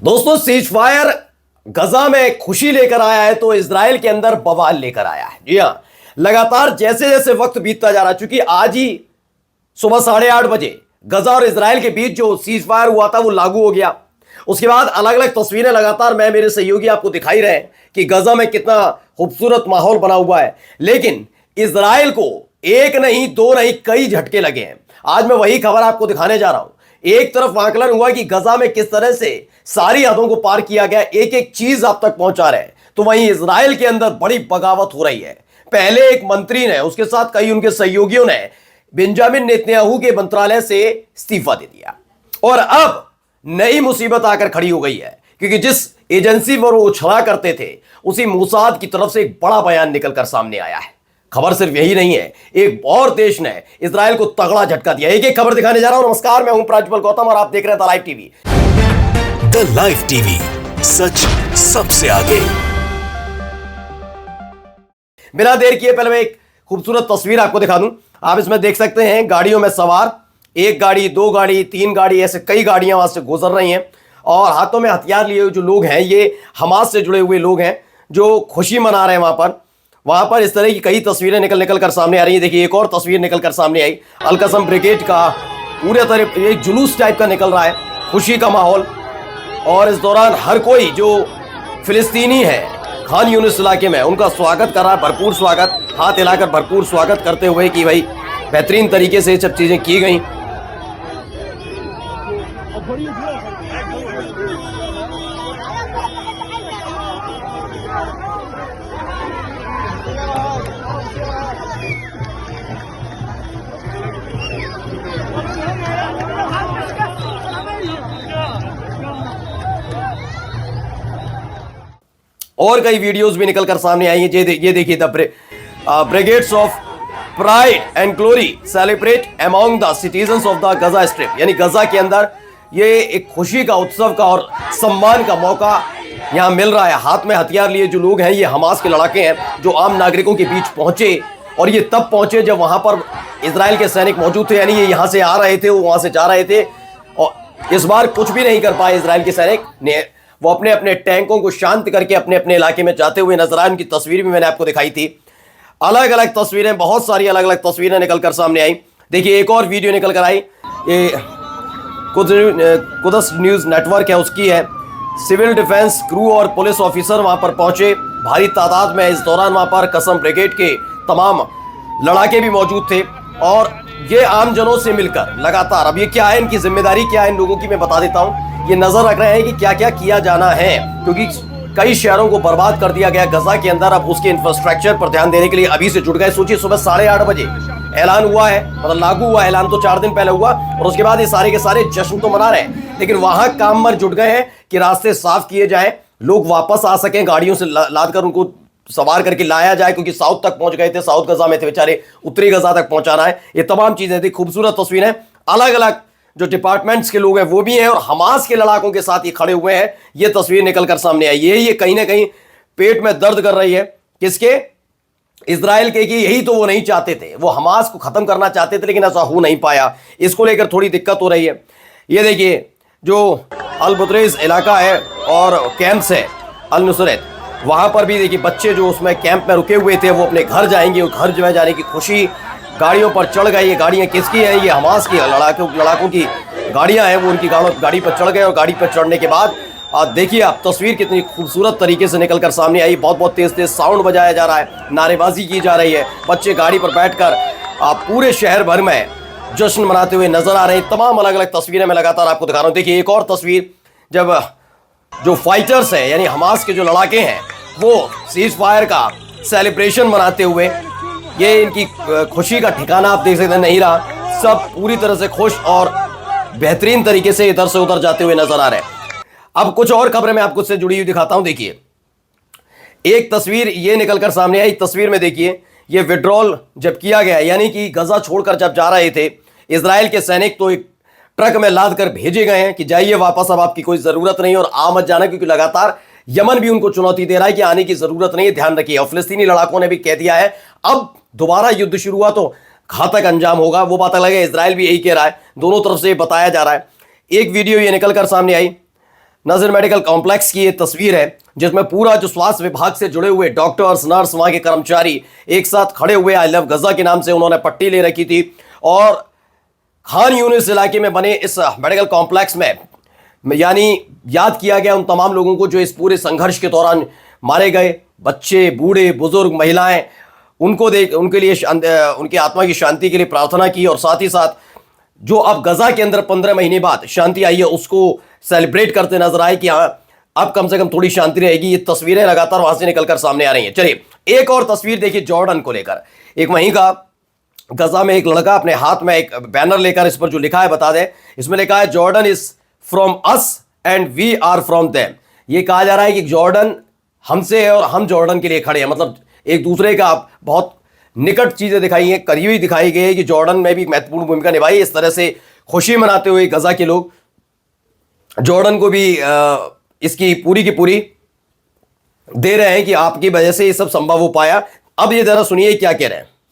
दोस्तों, cease fire गजा में खुशी लेकर आया है तो इजराइल के अंदर बवाल लेकर आया है। जी हां, लगातार जैसे जैसे वक्त बीतता जा रहा, चूंकि आज ही सुबह 8:30 बजे गजा और इजराइल के बीच जो सीज फायर हुआ था वो लागू हो गया। उसके बाद अलग अलग तस्वीरें लगातार मैं मेरे सहयोगी आपको दिखाई रहे हैं कि गजा में कितना खूबसूरत माहौल बना हुआ है, लेकिन इजराइल को एक नहीं दो नहीं कई झटके लगे हैं। आज मैं वही खबर आपको दिखाने जा रहा हूं। एक तरफ आकलन हुआ कि गजा में किस तरह से सारी हदों को पार किया गया, एक एक चीज आप तक पहुंचा रहे हैं, तो वहीं इजराइल के अंदर बड़ी बगावत हो रही है। पहले एक मंत्री ने, उसके साथ कई उनके सहयोगियों ने बेंजामिन नेतन्याहू के मंत्रालय से इस्तीफा दे दिया और अब नई मुसीबत आकर खड़ी हो गई है, क्योंकि जिस एजेंसी पर वो उछला करते थे उसी मोसाद की तरफ से एक बड़ा बयान निकलकर सामने आया है। खबर सिर्फ यही नहीं है, एक और देश ने इजराइल को तगड़ा झटका दिया। एक एक खबर दिखाने जा रहा हूं। नमस्कार, मैं हूं प्राज्वल गौतम और आप देख रहे हैं the live TV. The live TV, सच सबसे आगे। बिना देर किए पहले मैं एक खूबसूरत तस्वीर आपको दिखा दूं। आप इसमें देख सकते हैं गाड़ियों में सवार, एक गाड़ी, दो गाड़ी, तीन गाड़ी, ऐसे कई गाड़ियां वहां से गुजर रही हैं और हाथों में हथियार लिए हुए जो लोग हैं ये हमास से जुड़े हुए लोग हैं जो खुशी मना रहे हैं। वहां पर इस तरह की कई तस्वीरें निकल कर सामने आ रही हैं। देखिए, एक और तस्वीर निकल कर सामने आई, अल-कसम ब्रिगेड का पूरे तरह एक जुलूस टाइप का निकल रहा है, खुशी का माहौल। और इस दौरान हर कोई जो फिलिस्तीनी है खान यूनिस इलाके में, उनका स्वागत कर रहा है, भरपूर स्वागत, हाथ हिलाकर भरपूर स्वागत करते हुए कि भाई बेहतरीन तरीके से ये सब चीजें की गई। और कई वीडियोस भी निकलकर सामने आई हैं। ये देखिए, the brigades of pride and glory celebrate among the citizens of the Gaza Strip, यानी गजा के अंदर ये एक खुशी का, उत्सव का और सम्मान का मौका यहां मिल रहा है। हाथ में हथियार लिए जो लोग हैं ये हमास के लड़ाके हैं जो आम नागरिकों के बीच पहुंचे, और ये तब पहुंचे जब वहां पर इजराइल के सैनिक मौजूद थे, यानी ये यहां से आ रहे थे, वो वहां से जा रहे थे। और इस बार कुछ भी नहीं कर पाए इजराइल के सैनिक ने, वो अपने अपने टैंकों को शांत करके अपने अपने इलाके में जाते हुए नजर आए। उनकी तस्वीर भी मैंने आपको दिखाई थी। अलग अलग तस्वीरें, बहुत सारी अलग अलग तस्वीरें निकलकर सामने आई। देखिए, एक और वीडियो निकल कर आई, ये कुदस न्यूज़ नेटवर्क है, उसकी है। सिविल डिफेंस क्रू और पुलिस ऑफिसर वहां पर पहुंचे भारी तादाद में। इस दौरान वहां पर कसम ब्रिगेड के तमाम लड़ाके भी मौजूद थे और ये आम जनों से मिलकर लगातार, अब ये क्या है, इनकी जिम्मेदारी क्या है इन लोगों की, मैं बता देता हूं। ये नजर रख रहे हैं कि क्या क्या किया जाना है, क्योंकि कई शहरों को बर्बाद कर दिया गया गजा के अंदर। अब उसके इंफ्रास्ट्रक्चर पर ध्यान देने के लिए अभी से जुट गए। सोचिए, सुबह 8:30 बजे ऐलान हुआ है, मतलब लागू हुआ। ऐलान तो 4 दिन पहले हुआ और उसके बाद ये सारे के सारे जश्न तो मना रहे हैं, लेकिन वहां काम पर जुट गए हैं कि रास्ते साफ किए जाए, लोग वापस आ सकें, गाड़ियों से लाद कर उनको सवार करके लाया जाए, क्योंकि साउथ तक पहुंच गए थे, साउथ गजा में थे बेचारे, उत्तरी गजा तक पहुंचाना है। ये तमाम चीजें थी। खूबसूरत तस्वीरें, अलग अलग जो डिपार्टमेंट्स के लोग हैं वो भी हैं और हमास के लड़ाकों के साथ ये खड़े हुए हैं। ये तस्वीर निकलकर सामने आई। ये कहीं ना कहीं पेट में दर्द कर रही है। किसके? इजराइल के, कि यही तो वो नहीं चाहते थे, वो हमास को खत्म करना चाहते थे, लेकिन ऐसा हो नहीं पाया। इसको लेकर थोड़ी दिक्कत हो रही है। ये देखिए, जो अल बुतरेज इलाका है और कैंप्स है अल नुसरत, वहां पर भी देखिए बच्चे जो उसमें कैंप में रुके हुए थे वो अपने घर जाएंगे। घर जो है जाने की खुशी, गाड़ियों पर चढ़ गए। ये गाड़ियां किसकी हैं? ये हमास की लड़ाकों की गाड़ियां हैं। वो उनकी गाड़ी पर चढ़ गए और गाड़ी पर चढ़ने के बाद देखिए आप तस्वीर कितनी खूबसूरत तरीके से निकलकर सामने आई। बहुत बहुत तेज तेज साउंड बजाया जा रहा है, नारेबाजी की जा रही है, बच्चे गाड़ी पर बैठकर पूरे शहर भर में जश्न मनाते हुए नजर आ रहे हैं। तमाम अलग अलग तस्वीरें मैं लगातार आपको दिखा रहा हूँ। देखिए, एक और तस्वीर, जब जो फाइटर्स हैं यानी हमास के जो लड़ाके हैं वो सीज फायर का सेलिब्रेशन मनाते हुए, ये इनकी खुशी का ठिकाना आप देख सकते हैं नहीं रहा। सब पूरी तरह से खुश और बेहतरीन तरीके से इधर से उधर जाते हुए नजर आ रहे हैं। अब कुछ और खबरें मैं आपको से जुड़ी हुई दिखाता हूं। देखिए, एक तस्वीर ये निकलकर सामने आई। तस्वीर में देखिए, ये विड्रॉल जब किया गया, यानी कि गजा छोड़कर जब जा रहे थे इजराइल के सैनिक, तो एक ट्रक में लाद कर भेजे गए हैं कि जाइए वापस, अब आपकी कोई जरूरत नहीं और आ मत जाना, क्योंकि लगातार यमन भी उनको चुनौती दे रहा है कि आने की जरूरत नहीं है, ध्यान रखिए। और फिलिस्तीनी लड़ाकों ने भी कह दिया है अब दोबारा युद्ध शुरू हुआ तो घातक अंजाम होगा। वो बात अलग है, इजराइल भी यही कह रहा है, दोनों तरफ से बताया जा रहा है। एक वीडियो ये निकलकर सामने आई, नाज़िर मेडिकल कॉम्प्लेक्स की ये तस्वीर है जिसमें पूरा जो स्वास्थ्य विभाग से जुड़े हुए डॉक्टर्स, नर्स, वहाँ के कर्मचारी एक साथ खड़े हुए, आई लव गजा के नाम से उन्होंने पट्टी ले रखी थी। और खान यूनिस इलाके में बने इस मेडिकल कॉम्प्लेक्स में यानी याद किया गया उन तमाम लोगों को जो इस पूरे संघर्ष के दौरान मारे गए, बच्चे, बूढ़े, बुजुर्ग, महिलाएं, उनको देख उनके लिए उनकी आत्मा की शांति के लिए प्रार्थना की। और साथ ही साथ जो अब गजा के अंदर 15 महीने बाद शांति आई है उसको सेलिब्रेट करते नजर आए कि हाँ अब कम से कम थोड़ी शांति रहेगी। ये तस्वीरें लगातार वहां से निकलकर सामने आ रही हैं। चलिए एक और तस्वीर देखिए जॉर्डन को लेकर। एक वहीं का गजा में एक लड़का अपने हाथ में एक बैनर लेकर, इस पर जो लिखा है बता दें, इसमें लिखा है Jordan is from us and we are from them. ये कहा जा रहा है कि जॉर्डन हमसे है और हम जॉर्डन के लिए खड़े हैं। मतलब एक दूसरे का बहुत निकट चीजें दिखाई हैं, करीबी दिखाई गई है कि जॉर्डन में भी महत्वपूर्ण भूमिका निभाई। इस तरह से खुशी मनाते हुए गजा के लोग जॉर्डन को भी इसकी पूरी की पूरी दे रहे हैं कि आपकी वजह से ये सब संभव हो पाया। अब ये जरा सुनिए क्या कह रहे हैं।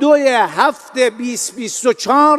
2/7/2024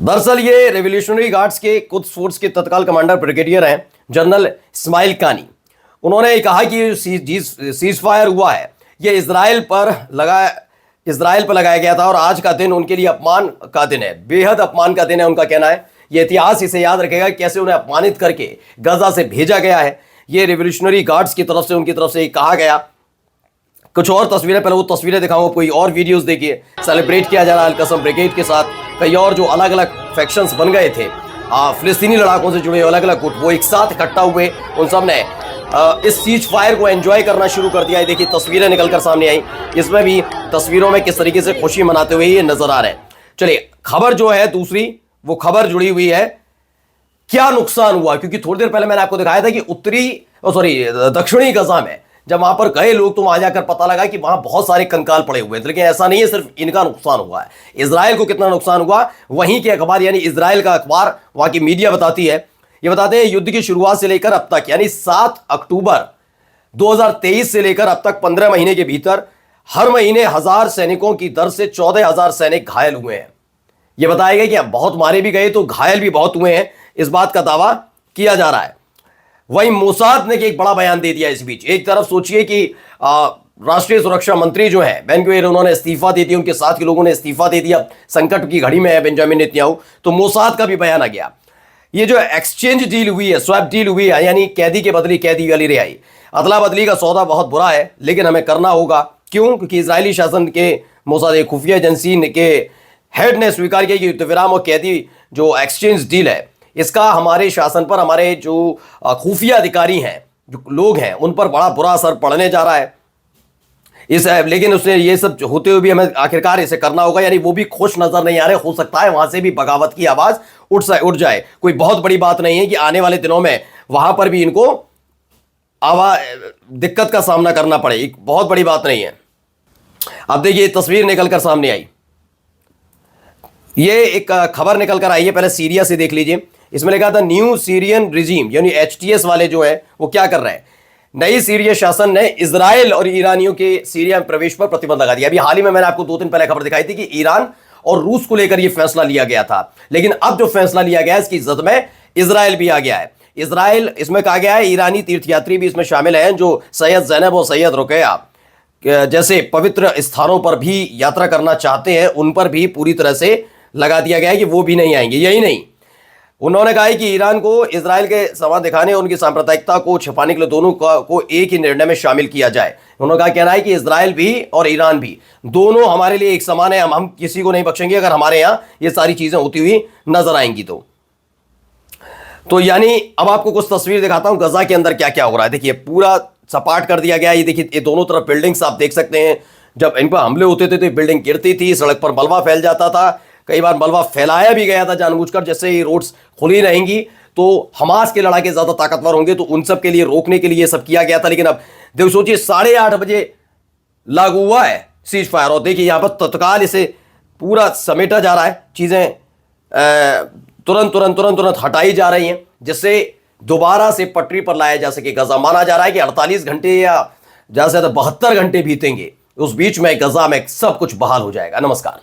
दरअसल ये रेवोल्यूशनरी गार्ड्स के कुछ फोर्स के तत्काल कमांडर ब्रिगेडियर हैं जनरल इस्माइल कानी। उन्होंने कहा कि सीज फायर हुआ है ये इजराइल पर लगाया गया था और आज का दिन उनके लिए अपमान का दिन है, बेहद अपमान का दिन है। उनका कहना है ये इतिहास इसे याद रखेगा कैसे उन्हें अपमानित करके गजा से भेजा गया है। ये रेवोल्यूशनरी गार्ड्स की तरफ से उनकी तरफ से कहा गया। कुछ और तस्वीरें, पहले वो तस्वीरें दिखाऊंगा, कोई और वीडियोस देखिए। सेलिब्रेट किया जा रहा है अल-कसम ब्रिगेड के साथ। कई और जो अलग अलग फैक्शंस बन गए थे फिलिस्तीनी लड़ाकों से जुड़े अलग अलग गुट, वो एक साथ इकट्ठा हुए, उन सब ने इस सीज फायर को एंजॉय करना शुरू कर दिया है। देखिए तस्वीरें निकलकर सामने आई, इसमें भी तस्वीरों में किस तरीके से खुशी मनाते हुए ये नजर आ रहे हैं। चलिए खबर जो है दूसरी, वो खबर जुड़ी हुई है क्या नुकसान हुआ, क्योंकि थोड़ी देर पहले मैंने आपको दिखाया था कि दक्षिणी गजा में जब वहां पर गए लोग तो वहां जाकर पता लगा कि वहां बहुत सारे कंकाल पड़े हुए हैं। लेकिन ऐसा नहीं है सिर्फ इनका नुकसान हुआ है, इजराइल को कितना नुकसान हुआ वहीं के अखबार यानी इजराइल का अखबार, वहां की मीडिया बताती है। ये बताते हैं युद्ध की शुरुआत से लेकर अब तक यानी 7 अक्टूबर 2023 से लेकर अब तक 15 महीने के भीतर हर महीने 1000 सैनिकों की दर से 14,000 सैनिक घायल हुए हैं। यह बताया गया कि बहुत मारे भी गए तो घायल भी बहुत हुए हैं, इस बात का दावा किया जा रहा है। वहीं मोसाद ने एक बड़ा बयान दे दिया इस बीच। एक तरफ सोचिए कि राष्ट्रीय सुरक्षा मंत्री जो है बेन गवीर, उन्होंने इस्तीफा दे दिया, उनके साथ के लोगों ने इस्तीफा दे दिया, संकट की घड़ी में है बेंजामिन नेतन्याहू, तो मोसाद का भी बयान आ गया। ये जो एक्सचेंज डील हुई है, स्वैप डील हुई है, यानी कैदी के बदली कैदी वाली रिहाई, अदला बदली का सौदा बहुत बुरा है लेकिन हमें करना होगा। क्यों? क्योंकि इजरायली शासन के मोसाद खुफिया एजेंसी के हेड ने स्वीकार किया कि युद्ध विराम और कैदी जो एक्सचेंज डील है इसका हमारे शासन पर, हमारे जो खुफिया अधिकारी हैं, जो लोग हैं, उन पर बड़ा बुरा असर पड़ने जा रहा है। लेकिन उसने ये सब होते हुए भी हमें आखिरकार इसे करना होगा, यानी वो भी खुश नजर नहीं आ रहे। हो सकता है वहां से भी बगावत की आवाज उठ जाए, कोई बहुत बड़ी बात नहीं है कि आने वाले दिनों में वहां पर भी इनको दिक्कत का सामना करना पड़े, एक बहुत बड़ी बात नहीं है। अब देखिए तस्वीर निकलकर सामने आई, ये एक खबर निकल कर आई है, पहले सीरिया से देख लीजिए। इसमें लिखा था न्यू सीरियन रिजीम यानी एचटीएस वाले जो है वो क्या कर रहे हैं, नई सीरिया शासन ने इजराइल और ईरानियों के सीरिया में प्रवेश पर प्रतिबंध लगा दिया। अभी हाल ही में मैंने आपको 2 दिन पहले खबर दिखाई थी कि ईरान और रूस को लेकर यह फैसला लिया गया था, लेकिन अब जो फैसला लिया गया है इसकी जद में इजराइल भी आ गया है। इजराइल इसमें कहा गया है ईरानी तीर्थयात्री भी इसमें शामिल हैं जो सैयद ज़ैनब और सैयद रुकैया जैसे पवित्र स्थानों पर भी यात्रा करना चाहते हैं, उन पर भी पूरी तरह से लगा दिया गया है कि वो भी नहीं आएंगे। यही नहीं, उन्होंने कहा है कि ईरान को इजराइल के समान दिखाने और उनकी सांप्रदायिकता को छिपाने के लिए दोनों को एक ही निर्णय में शामिल किया जाए। उन्होंने कहा कहना है कि इजराइल भी और ईरान भी दोनों हमारे लिए एक समान है, हम किसी को नहीं बख्शेंगे अगर हमारे यहां ये सारी चीजें होती हुई नजर आएंगी तो यानी अब आपको कुछ तस्वीर दिखाता हूं गजा के अंदर क्या क्या हो रहा है। देखिए पूरा सपाट कर दिया गया। ये देखिए ये दोनों तरफ बिल्डिंग्स आप देख सकते हैं। जब इन पर हमले होते थे तो बिल्डिंग गिरती थी, सड़क पर मलबा फैल जाता था, कई बार मलबा फैलाया भी गया था जानबूझकर। जैसे ही रोड्स खुली रहेंगी तो हमास के लड़ाके ज्यादा ताकतवर होंगे तो उन सब के लिए रोकने के लिए सब किया गया था। लेकिन अब देखो सोचिए 8:30 बजे लागू हुआ है सीज फायर और देखिए यहां पर तत्काल इसे पूरा समेटा जा रहा है। चीजें तुरंत हटाई जा रही हैं जिससे दोबारा से पटरी पर लाया जा सके गजा। माना जा रहा है कि 48 घंटे या ज्यादा से ज्यादा 72 घंटे बीतेंगे, उस बीच में गजा में सब कुछ बहाल हो जाएगा। नमस्कार।